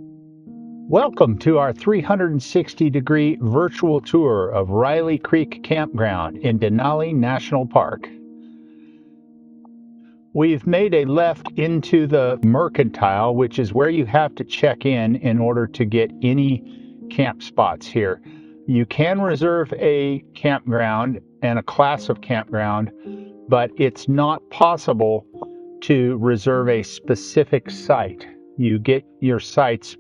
Welcome to our 360-degree virtual tour of Riley Creek Campground in Denali National Park. We've made a left into the Mercantile, which is where you have to check in order to get any camp spots here. You can reserve a campground and a class of campground, but it's not possible to reserve a specific site. You get your sites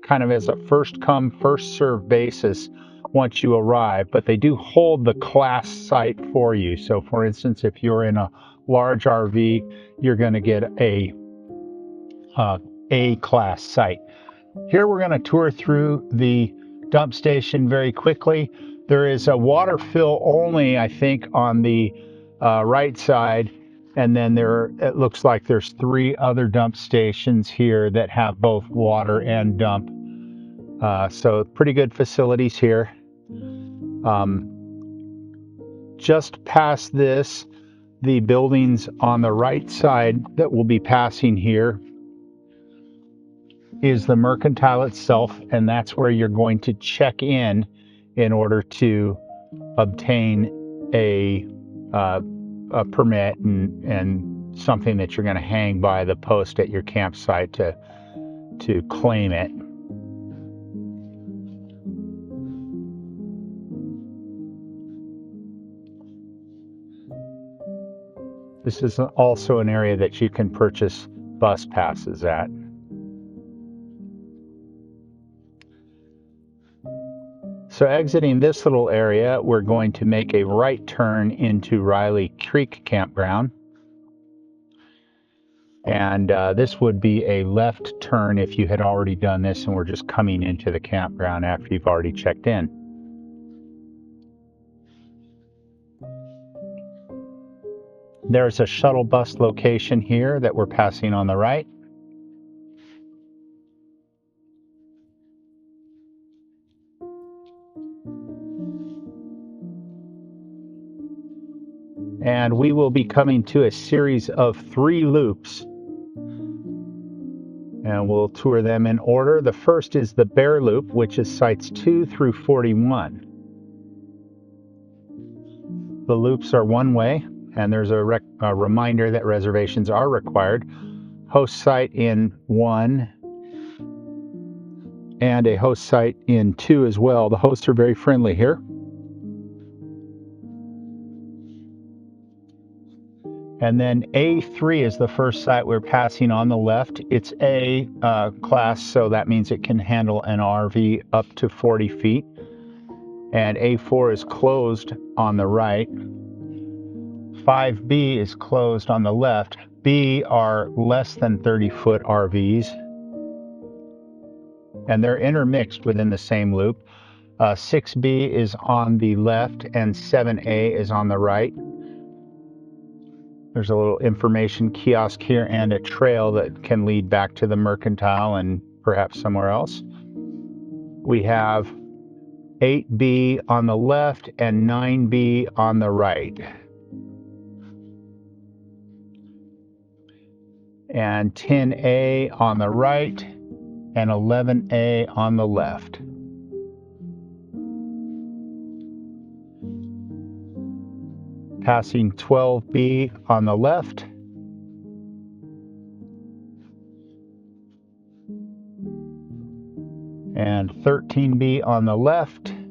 kind of as a first come, first serve basis once you arrive, but they do hold the class site for you. So for instance, if you're in a large RV, you're going to get a class site. Here we're going to tour through the dump station very quickly. There is a water fill only, I think, on the right side. And then it looks like there's 3 other dump stations here that have both water and dump. So pretty good facilities here. Just past this, the buildings on the right side that we'll be passing here is the Mercantile itself, and that's where you're going to check in order to obtain a permit and something that you're going to hang by the post at your campsite to claim it. This is also an area that you can purchase bus passes at. So exiting this little area, we're going to make a right turn into Riley Creek Campground. And this would be a left turn if you had already done this and we're just coming into the campground after you've already checked in. There's a shuttle bus location here that we're passing on the right. And we will be coming to a series of 3 loops. And we'll tour them in order. The first is the Bear Loop, which is sites 2 through 41. The loops are one way, and there's a reminder that reservations are required. Host site in 1 and a host site in 2 as well. The hosts are very friendly here. And then A3 is the first site we're passing on the left. It's A class, so that means it can handle an RV up to 40 feet. And A4 is closed on the right. 5B is closed on the left. B are less than 30-foot RVs, and they're intermixed within the same loop. 6B is on the left, and 7A is on the right. There's a little information kiosk here and a trail that can lead back to the Mercantile and perhaps somewhere else. We have 8B on the left and 9B on the right. And 10A on the right and 11A on the left. Passing 12B on the left. And 13B on the left. And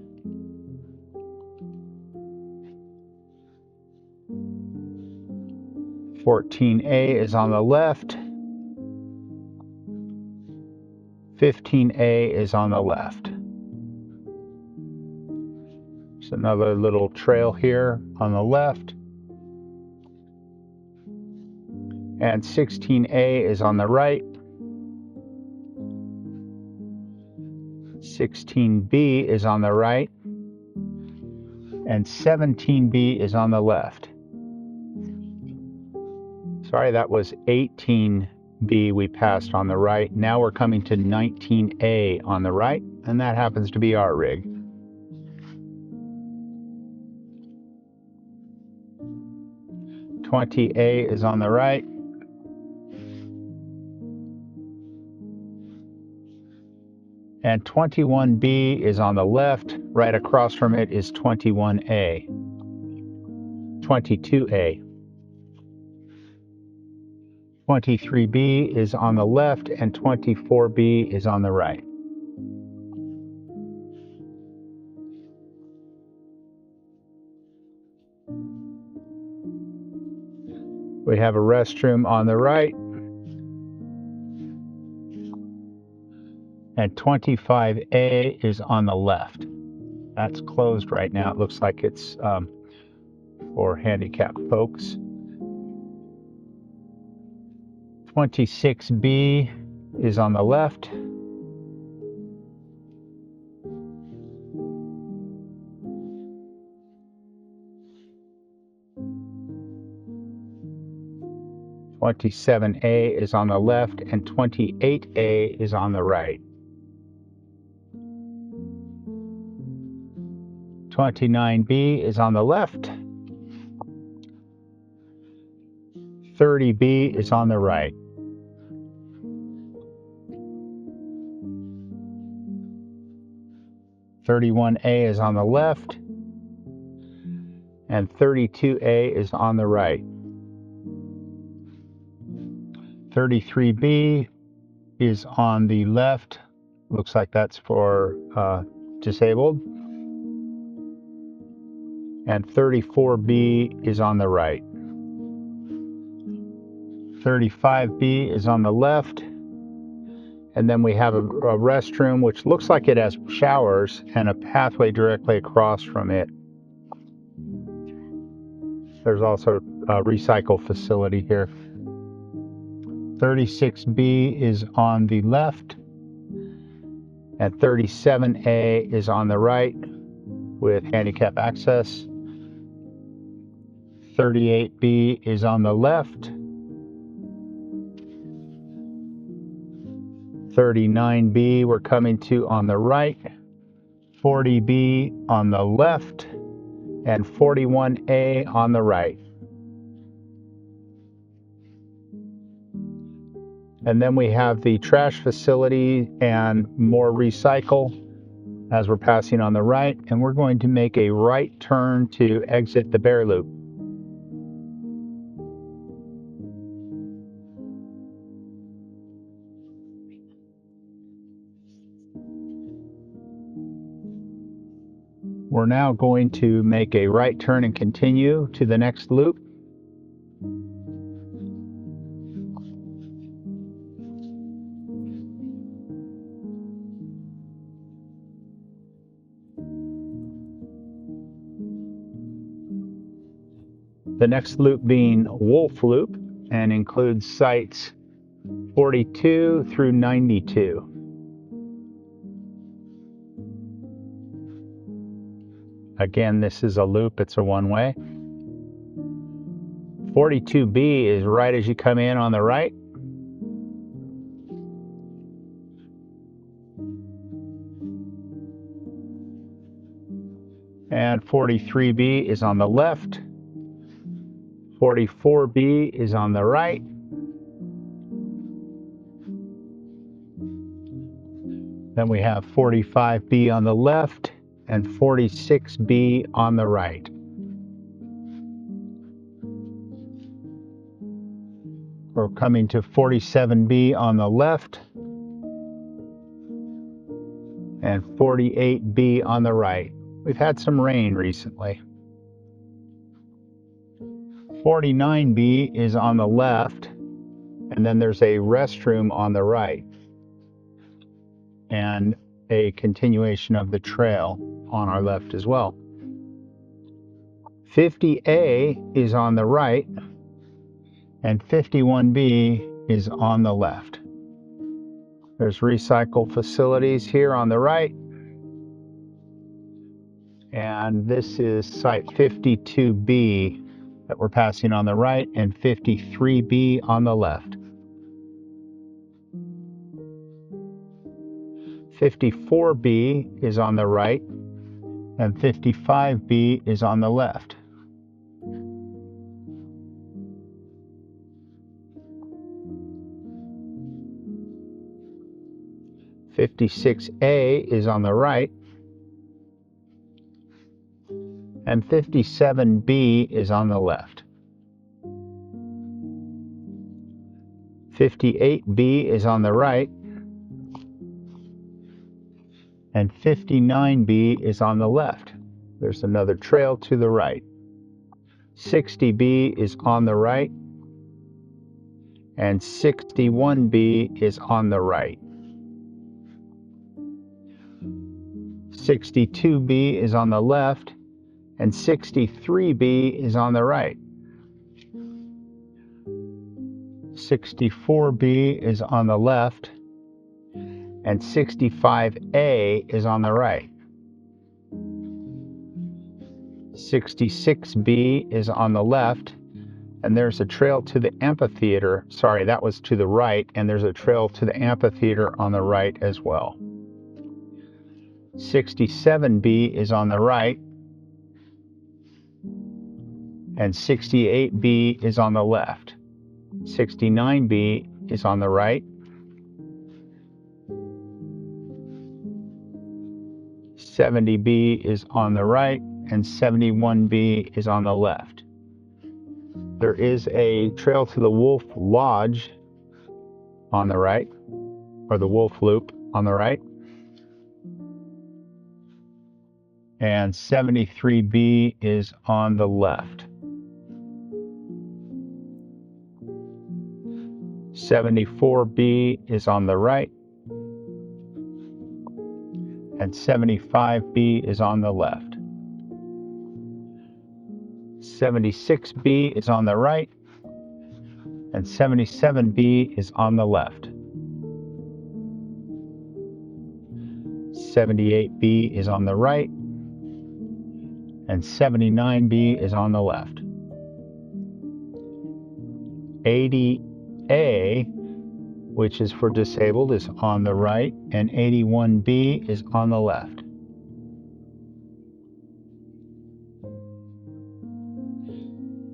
14A is on the left. 15A is on the left. There's another little trail here on the left. And 16A is on the right. 16B is on the right. And 17B is on the left. Sorry, that was 18B we passed on the right. Now we're coming to 19A on the right, and that happens to be our rig. "20A is on the right. And 21B is on the left. Right across from it is 21A. 22A. 23B is on the left and 24B is on the right. We have a restroom on the right, and 25A is on the left. That's closed right now. It looks like it's for handicapped folks. 26B is on the left. 27A is on the left, and 28A is on the right. 29B is on the left. 30B is on the right. 31A is on the left, and 32A is on the right. 33B is on the left. Looks like that's for disabled. And 34B is on the right. 35B is on the left. And then we have a restroom, which looks like it has showers and a pathway directly across from it. There's also a recycle facility here. 36B is on the left, and 37A is on the right with handicap access. 38B is on the left. 39B we're coming to on the right. 40B on the left, and 41A on the right. And then we have the trash facility and more recycle as we're passing on the right, and we're going to make a right turn to exit the Bear Loop. We're now going to make a right turn and continue to the next loop. The next loop being Wolf Loop and includes sites 42 through 92. Again, this is a loop, it's a one-way. 42B is right as you come in on the right. And 43B is on the left. 44B is on the right. Then we have 45B on the left and 46B on the right. We're coming to 47B on the left and 48B on the right. We've had some rain recently. 49B is on the left, and then there's a restroom on the right and a continuation of the trail on our left as well. 50A is on the right, and 51B is on the left. There's recycle facilities here on the right, and this is site 52B that we're passing on the right, and 53B on the left. 54B is on the right, and 55B is on the left. 56A is on the right, and 57B is on the left. 58B is on the right, and 59B is on the left. There's another trail to the right. 60B is on the right, and 61B is on the right. 62B is on the left, and 63B is on the right. 64B is on the left, and 65A is on the right. 66B is on the left, and there's a trail to the amphitheater. Sorry, that was to the right, and there's a trail to the amphitheater on the right as well. 67B is on the right, and 68B is on the left. 69B is on the right, 70B is on the right, and 71B is on the left. There is a trail to the Wolf Lodge on the right, or the Wolf Loop on the right, and 73B is on the left. 74B is on the right, and 75B is on the left. 76B is on the right, and 77B is on the left. 78B is on the right, and 79B is on the left. 80A, which is for disabled, is on the right, and 81B is on the left.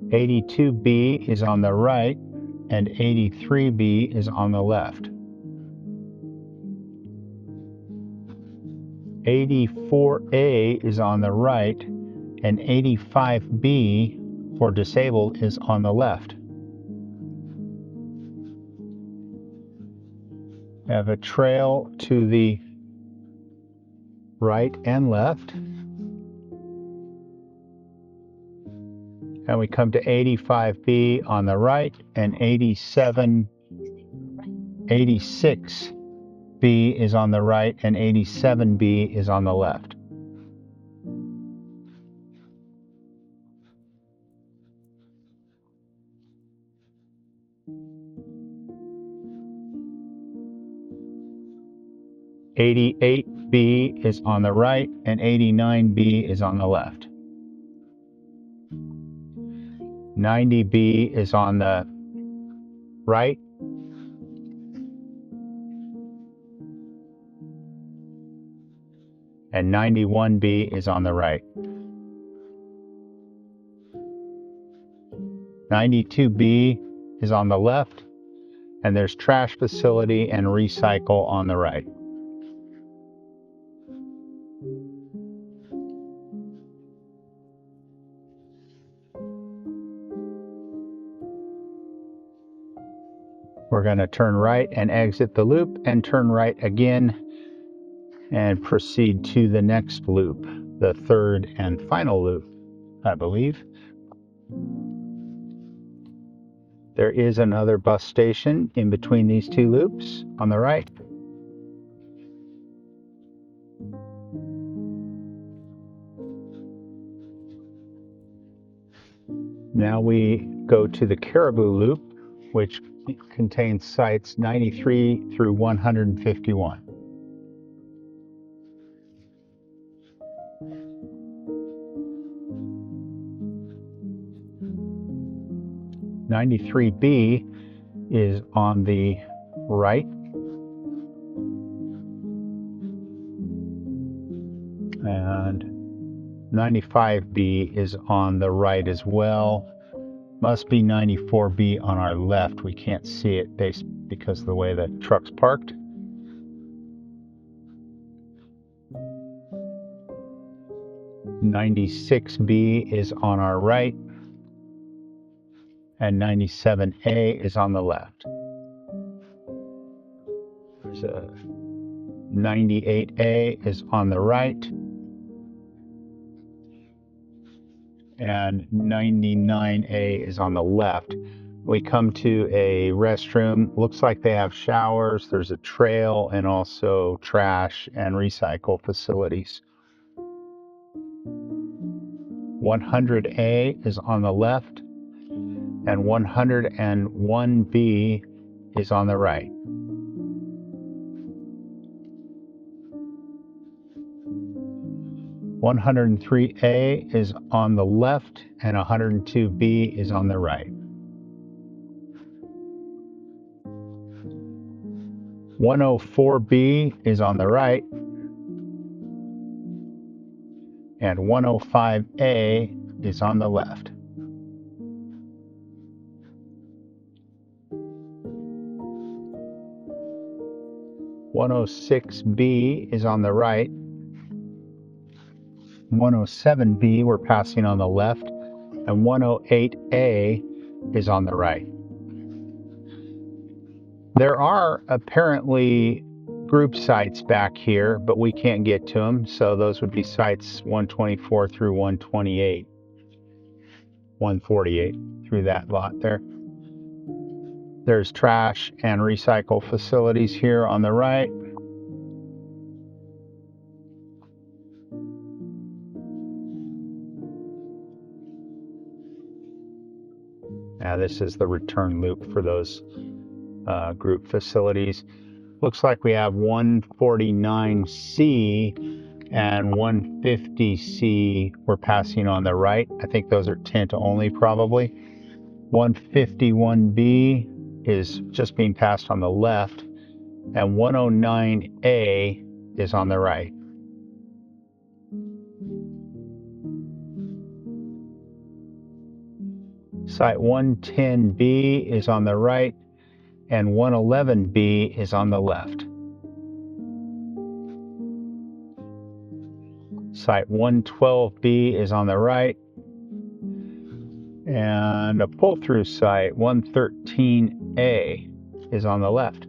82B is on the right, and 83B is on the left. 84A is on the right, and 85B for disabled is on the left. We have a trail to the right and left. And we come to 85B on the right, and 86B is on the right, and 87B is on the left. '88B is on the right, and 89B is on the left. 90B is on the right, and 91B is on the right. 92B is on the left, and there's trash facility and recycle on the right. We're going to turn right and exit the loop, and turn right again and proceed to the next loop, the third and final loop, I believe. There is another bus station in between these two loops on the right. Now we go to the Caribou loop, which contains sites 93 through 151. '93B is on the right, and 95B is on the right as well. Must be 94B on our left. We can't see it because of the way the truck's parked. 96B is on our right, and 97A is on the left. There's a 98A is on the right, and 99A is on the left. We come to a restroom. Looks like they have showers. There's a trail and also trash and recycle facilities. 100A is on the left, and 101B is on the right. 103A is on the left, and 102B is on the right. 104B is on the right, and 105A is on the left. 106B is on the right. 107B we're passing on the left, and 108A is on the right. There are apparently group sites back here, but we can't get to them, so those would be sites 124 through 128, 148 through that lot there. There's trash and recycle facilities here on the right. Now this is the return loop for those group facilities. Looks like we have 149C and 150C we're passing on the right. I think those are tent only probably. 151B is just being passed on the left, and 109A is on the right. Site 110B is on the right, and 111B is on the left. Site 112B is on the right, and a pull-through site 113A is on the left.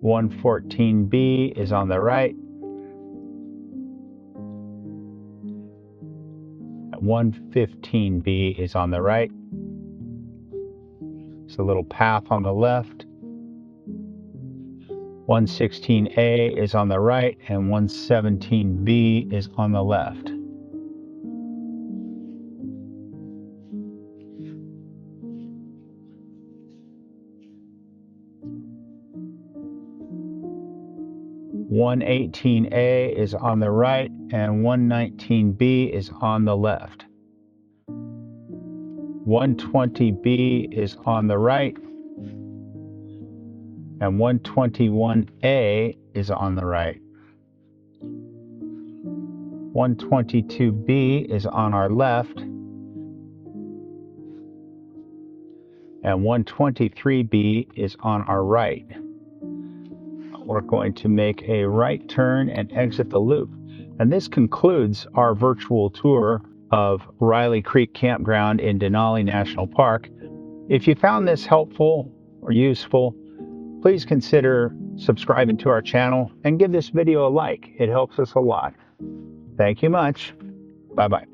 114B is on the right. 115B is on the right. It's a little path on the left. 116A is on the right, and 117B is on the left. $118A is on the right, and $119B is on the left. $120B is on the right, and $121A is on the right. $122B is on our left, and $123B is on our right. We're going to make a right turn and exit the loop. And this concludes our virtual tour of Riley Creek Campground in Denali National Park. If you found this helpful or useful, please consider subscribing to our channel and give this video a like. It helps us a lot. Thank you much. Bye-bye.